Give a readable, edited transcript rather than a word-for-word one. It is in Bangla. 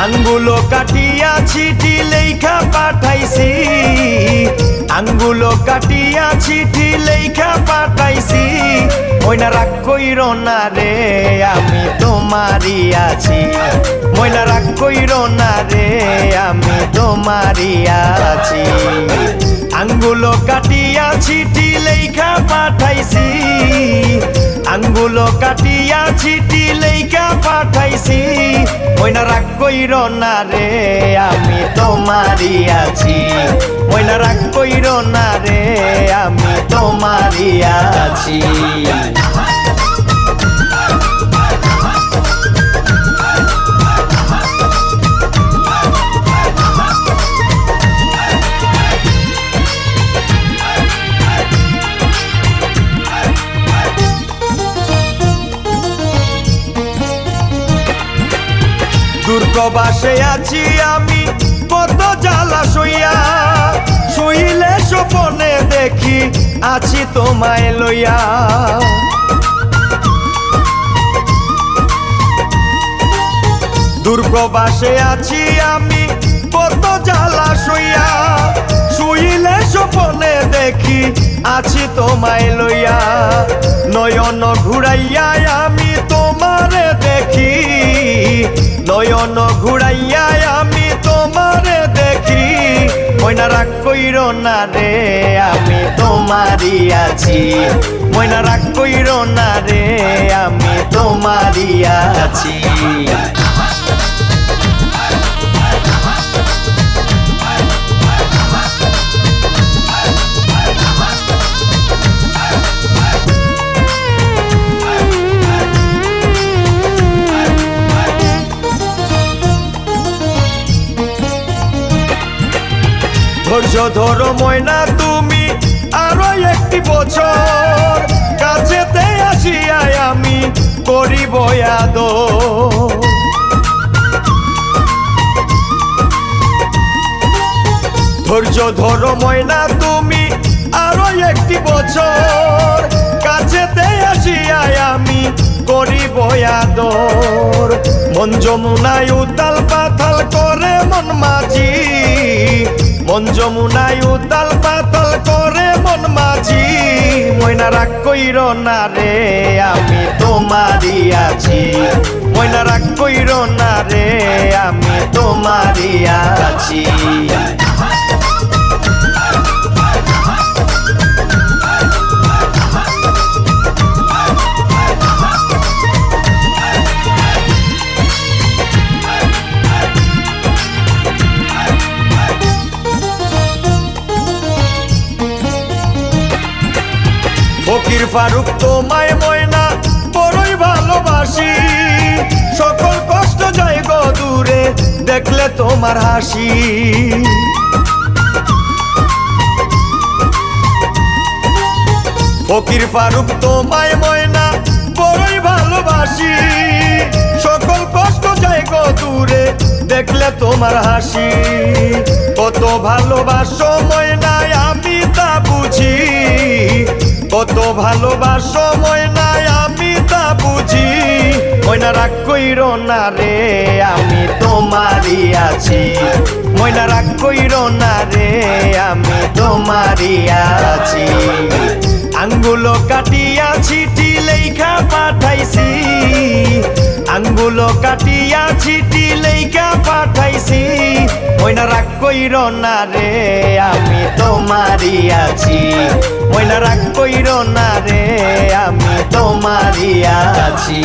আঙ্গুলো কাটিয়া চিঠি লেখা পাঠাইছি, আঙ্গুলো কাটিয়া চিঠি লেখা পাঠাইছি। ময়না রাগ কইর না রে আমি তোমারই আছি, ময়না রাগ কইর না রে আমি তোমারই আছি। আঙ্গুলো কাটিয়া চিঠি লেখা পাঠাইছি, আঙ্গুলো কাটিয়া চিঠি লেখা পাঠাইছি। ময়না রাগ কইর না রে আমি তোমারই আছি, ময়না রাগ কইর না রে আমি তোমারই আছি। দুর্গবাসে আছি আমি কত জ্বালা সইয়া, শুইলে স্বপনে দেখি আছি তোমায় লইয়া। দুর্গবাসে আছি আমি কত জ্বালা সইয়া, শুইলে স্বপনে দেখি আছি তোমায় লইয়া। নয়ন ঘুরাইয়া আমি তোমারে দেখি, নয়ন ঘুরাইয়া আমি তোমারে দেখি। ময়না রাগ কইর না রে আমি তোমারই আছি, ময়না রাগ কইর না রে আমি তোমারই আছি। ধৈর্য ধরো ময়না তুমি আরো একটি বছর, কাছেতে আসিয়াই আমি করিব আদর। ধৈর্য ধরো ময়না তুমি আরো একটি বছর, কাছেতে আসিয়াই আমি করিব আদর। মন যমুনায় উতাল পাতাল করে মন মাঝি, মন যমুনায় উতাল পাতাল করে মন মাঝি। ময়না রাগ কইর না রে আমি তোমারই আছি, ময়না রাগ কইর না রে আমি তোমারই আছি। ফকির ফারুক তোমায় ময়না বড়ই ভালোবাসি, সকল কষ্ট যায় গো দূরে দেখলে তোমার হাসি। ফকির ফারুক তোমায় ময়না বড়ই ভালোবাসি, সকল কষ্ট যায় গো দূরে দেখলে তোমার হাসি। কত ভালোবাসো ময়নায় আমি তা বুঝি, কত ভালোবাসো ময়নায় আমি তা বুঝি। ময়না রাগ কইর না রে আমি তোমারই আছি, ময়না রাগ কইর না রে আমি তোমারই আছি। আঙ্গুলো কাটিয়া চিঠি লেখা পাঠাইছি, আঙ্গুলো কাটিয়া চিঠি লেখা পাঠাইছি। ময়না রাগ কইর না রে আমি তোমারই আছি, ময়না রাগ কইর না রে আমি তোমারই আছি।